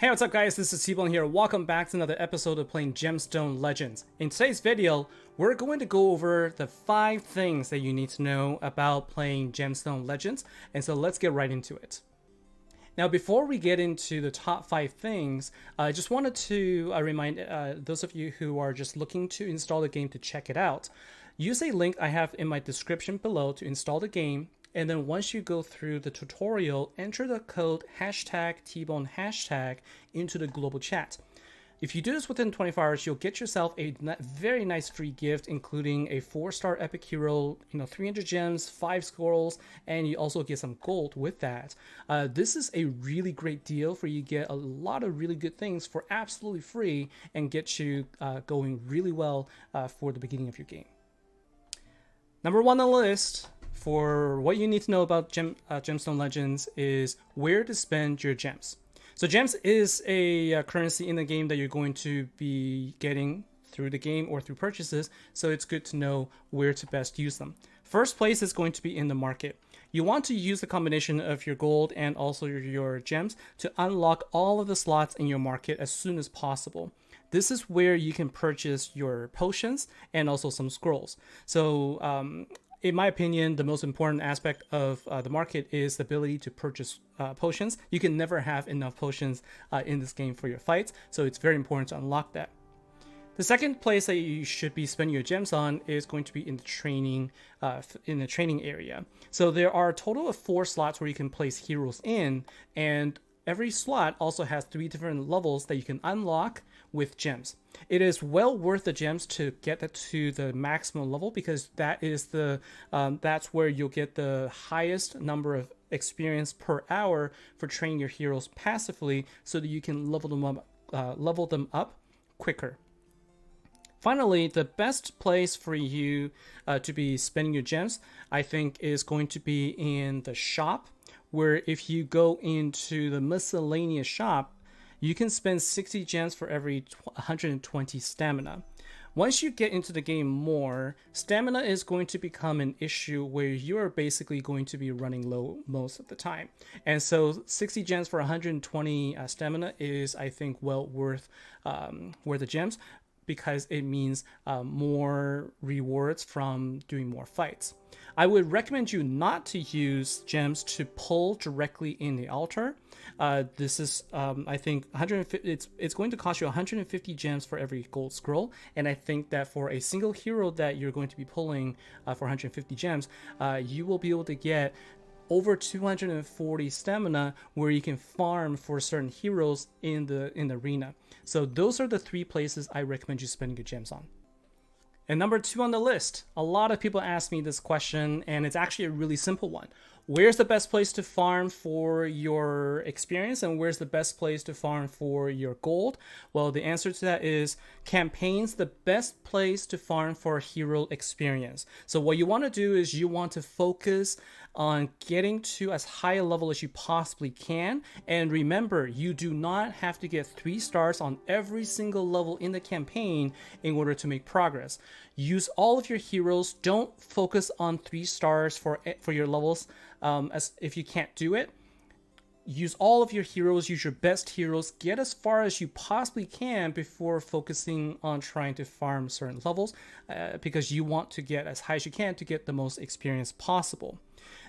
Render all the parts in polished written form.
Hey, what's up guys, this is TBone here. Welcome back to another episode of playing Gemstone Legends. In today's video, we're going to go over the 5 things that you need to know about playing Gemstone Legends, and so let's get right into it. Now, before we get into the top 5 things, I just wanted to remind those of you who are just looking to install the game to check it out. Use a link I have in my description below to install the game. And then once you go through the tutorial, enter the code #TBone# into the global chat. If you do this within 24 hours, you'll get yourself a very nice free gift, including a 4-star epic hero, 300 gems, 5 scrolls, and you also get some gold with that. This is a really great deal for you to get a lot of really good things for absolutely free and get you going really well for the beginning of your game. Number 1 on the list for what you need to know about Gemstone Legends is where to spend your gems. So gems is a currency in the game that you're going to be getting through the game or through purchases, so it's good to know where to best use them. First place is going to be in the market. You want to use the combination of your gold and also your gems to unlock all of the slots in your market as soon as possible. This is where you can purchase your potions and also some scrolls. So in my opinion, the most important aspect of the market is the ability to purchase potions. You can never have enough potions in this game for your fights, so it's very important to unlock that. The second place that you should be spending your gems on is going to be in the training area. So there are a total of 4 slots where you can place heroes in, and every slot also has 3 different levels that you can unlock with gems. It is well worth the gems to get that to the maximum level, because that is that's where you'll get the highest number of experience per hour for training your heroes passively, so that you can level them up quicker. Finally, the best place for you to be spending your gems, I think, is going to be in the shop, where if you go into the miscellaneous shop, you can spend 60 gems for every 120 stamina. Once you get into the game more, stamina is going to become an issue where you're basically going to be running low most of the time. And so 60 gems for 120 stamina is, I think, well worth the gems, because it means more rewards from doing more fights. I would recommend you not to use gems to pull directly in the altar. This is, I think, 150. It's going to cost you 150 gems for every gold scroll, and I think that for a single hero that you're going to be pulling for 150 gems, you will be able to get over 240 stamina where you can farm for certain heroes in the arena. So those are the 3 places I recommend you spending your gems on. And number 2 on the list, a lot of people ask me this question, and it's actually a really simple one. Where's the best place to farm for your experience, and where's the best place to farm for your gold? Well, the answer to that is campaign's the best place to farm for hero experience. So what you want to do is you want to focus on getting to as high a level as you possibly can. And remember, you do not have to get 3 stars on every single level in the campaign in order to make progress. Use all of your heroes. Don't focus on 3 stars for your levels as if you can't do it. Use all of your heroes, use your best heroes, get as far as you possibly can before focusing on trying to farm certain levels, because you want to get as high as you can to get the most experience possible.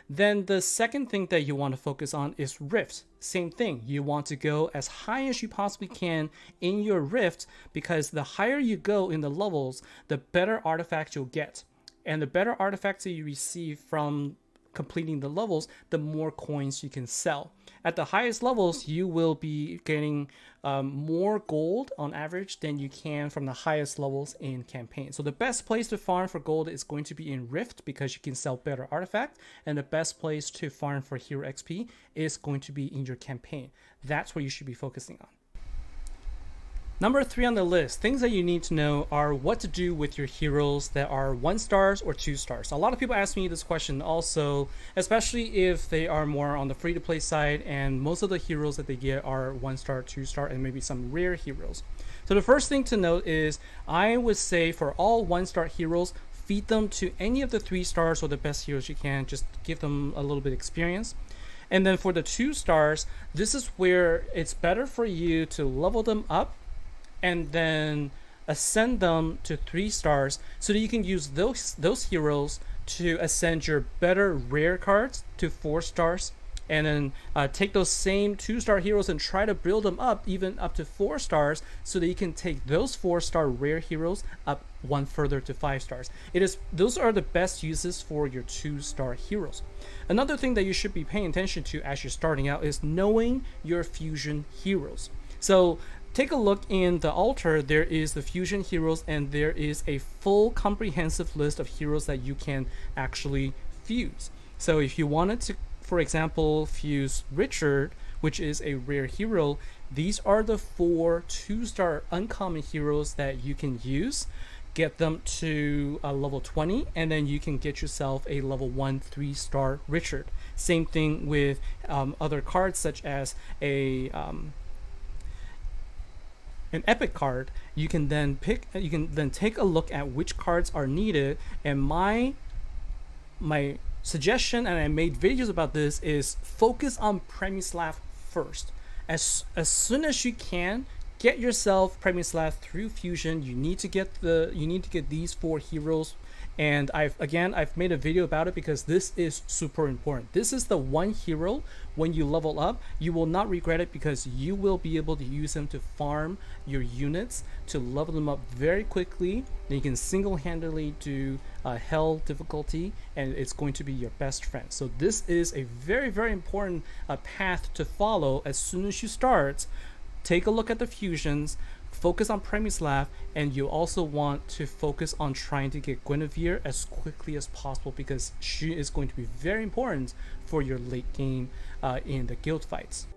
Then the second thing that you want to focus on is Rift. Same thing. You want to go as high as you possibly can in your Rift, because the higher you go in the levels, the better artifacts you'll get. And the better artifacts that you receive from completing the levels, the more coins you can sell. At the highest levels, you will be getting more gold on average than you can from the highest levels in campaign. So the best place to farm for gold is going to be in Rift, because you can sell better artifacts, and the best place to farm for hero XP is going to be in your campaign. That's what you should be focusing on. Number 3 on the list, things that you need to know are what to do with your heroes that are 1 stars or 2 stars. A lot of people ask me this question also, especially if they are more on the free-to-play side, and most of the heroes that they get are 1 star, 2 star, and maybe some rare heroes. So the first thing to note is, I would say for all 1-star heroes, feed them to any of the 3 stars or the best heroes you can. Just give them a little bit of experience. And then for the 2 stars, this is where it's better for you to level them up and then ascend them to 3 stars so that you can use those heroes to ascend your better rare cards to 4 stars, and then take those same 2-star heroes and try to build them up even up to 4 stars so that you can take those 4-star rare heroes up one further to 5 stars. Those are the best uses for your 2-star heroes. Another thing that you should be paying attention to as you're starting out is knowing your fusion heroes. So take a look in the altar. There is the fusion heroes, and there is a full comprehensive list of heroes that you can actually fuse. So if you wanted to, for example, fuse Richard, which is a rare hero, these are the 4 2-star uncommon heroes that you can use. Get them to level 20, and then you can get yourself a level 1 3-star Richard. Same thing with other cards such as an epic card. You can then take a look at which cards are needed, and my suggestion, and I made videos about this, is focus on Premislav first. As soon as you can, get yourself Premislav through fusion. You need to get these 4 heroes, and I've made a video about it because this is super important. This is the one hero, when you level up, you will not regret it, because you will be able to use them to farm your units, to level them up very quickly. Then you can single-handedly do hell difficulty, and it's going to be your best friend. So this is a very, very important path to follow as soon as you start. Take a look at the fusions, focus on Premislav, and you also want to focus on trying to get Guinevere as quickly as possible, because she is going to be very important for your late game in the guild fights.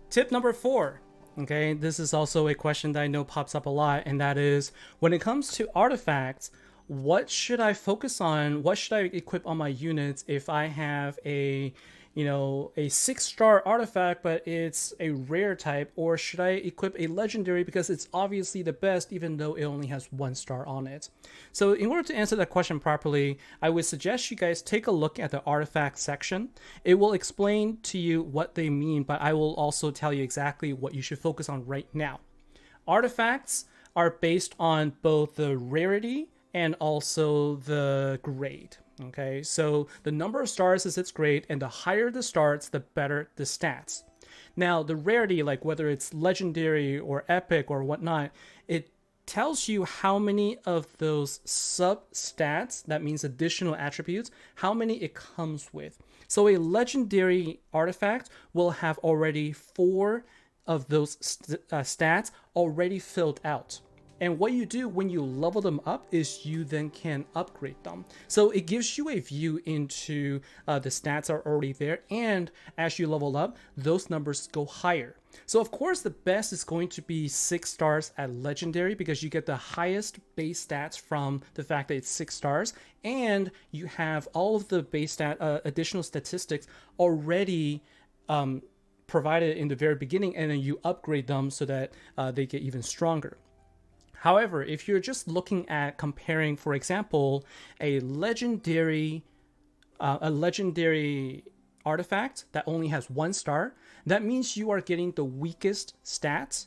Tip number 4. Okay, this is also a question that I know pops up a lot, and that is, when it comes to artifacts, what should I focus on? What should I equip on my units if I have a 6-star artifact, but it's a rare type? Or should I equip a legendary because it's obviously the best, even though it only has 1 star on it? So in order to answer that question properly, I would suggest you guys take a look at the artifact section. It will explain to you what they mean, but I will also tell you exactly what you should focus on right now. Artifacts are based on both the rarity and also the grade. Okay, so the number of stars is its grade, and the higher the stars, the better the stats. Now, the rarity, like whether it's legendary or epic or whatnot, it tells you how many of those sub-stats, that means additional attributes, how many it comes with. So a legendary artifact will have already 4 of those stats already filled out. And what you do when you level them up is you then can upgrade them. So it gives you a view into the stats are already there, and as you level up, those numbers go higher. So of course the best is going to be 6 stars at legendary, because you get the highest base stats from the fact that it's 6 stars, and you have all of the base additional statistics already provided in the very beginning, and then you upgrade them so that they get even stronger. However, if you're just looking at comparing, for example, a legendary artifact that only has 1 star, that means you are getting the weakest stats,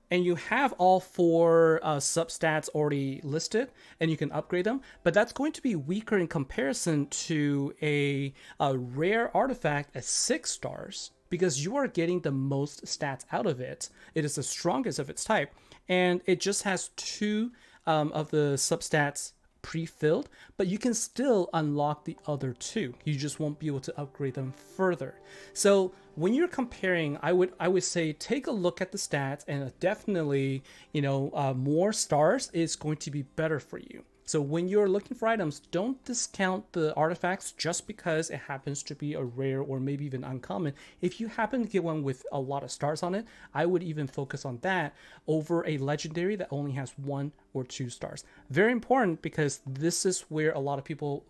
and you have all 4 substats already listed, and you can upgrade them, but that's going to be weaker in comparison to a rare artifact at 6 stars, because you are getting the most stats out of it. It is the strongest of its type, and it just has 2 of the substats pre-filled, but you can still unlock the other 2. You just won't be able to upgrade them further. So when you're comparing, I would say take a look at the stats, and definitely, more stars is going to be better for you. So when you're looking for items, don't discount the artifacts just because it happens to be a rare or maybe even uncommon. If you happen to get one with a lot of stars on it, I would even focus on that over a legendary that only has 1 or 2 stars. Very important, because this is where a lot of people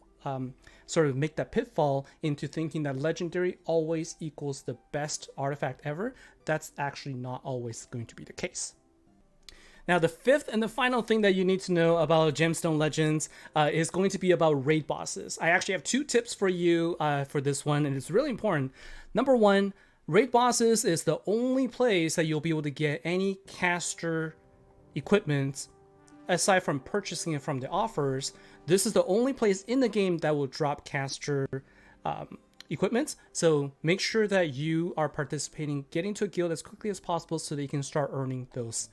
sort of make that pitfall into thinking that legendary always equals the best artifact ever. That's actually not always going to be the case. Now, the fifth and the final thing that you need to know about Gemstone Legends is going to be about raid bosses. I actually have 2 tips for you for this one, and it's really important. Number 1, raid bosses is the only place that you'll be able to get any caster equipment aside from purchasing it from the offers. This is the only place in the game that will drop caster equipment. So make sure that you are participating, getting to a guild as quickly as possible so that you can start earning those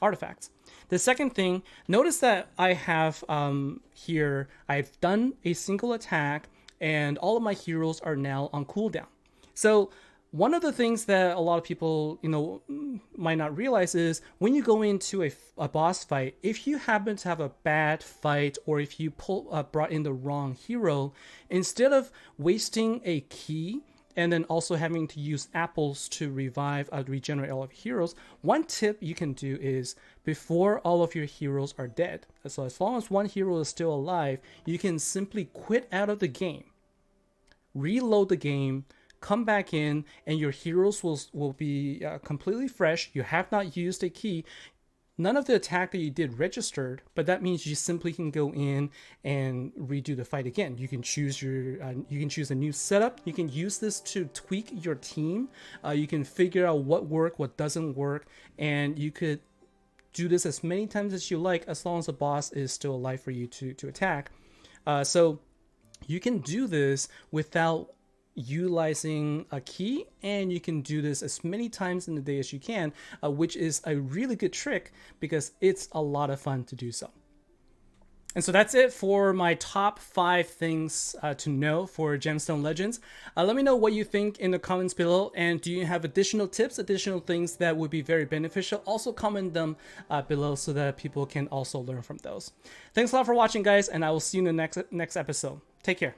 artifacts. The second thing, notice that I have here, I've done a single attack and all of my heroes are now on cooldown. So one of the things that a lot of people, might not realize is when you go into a boss fight, if you happen to have a bad fight or if you brought in the wrong hero, instead of wasting a key and then also having to use apples to regenerate all of your heroes, one tip you can do is before all of your heroes are dead, so as long as one hero is still alive, you can simply quit out of the game, reload the game, come back in, and your heroes will be completely fresh. You have not used a key. None of the attack that you did registered, but that means you simply can go in and redo the fight again. You can choose a new setup. You can use this to tweak your team. You can figure out what doesn't work, and you could do this as many times as you like, as long as the boss is still alive for you to attack. So you can do this without utilizing a key, and you can do this as many times in the day as you can, which is a really good trick because it's a lot of fun to do so. And so that's it for my top 5 things to know for Gemstone Legends. Let me know what you think in the comments below, and do you have additional tips, additional things that would be very beneficial? Also comment them below so that people can also learn from those. Thanks a lot for watching, guys, and I will see you in the next episode. Take care.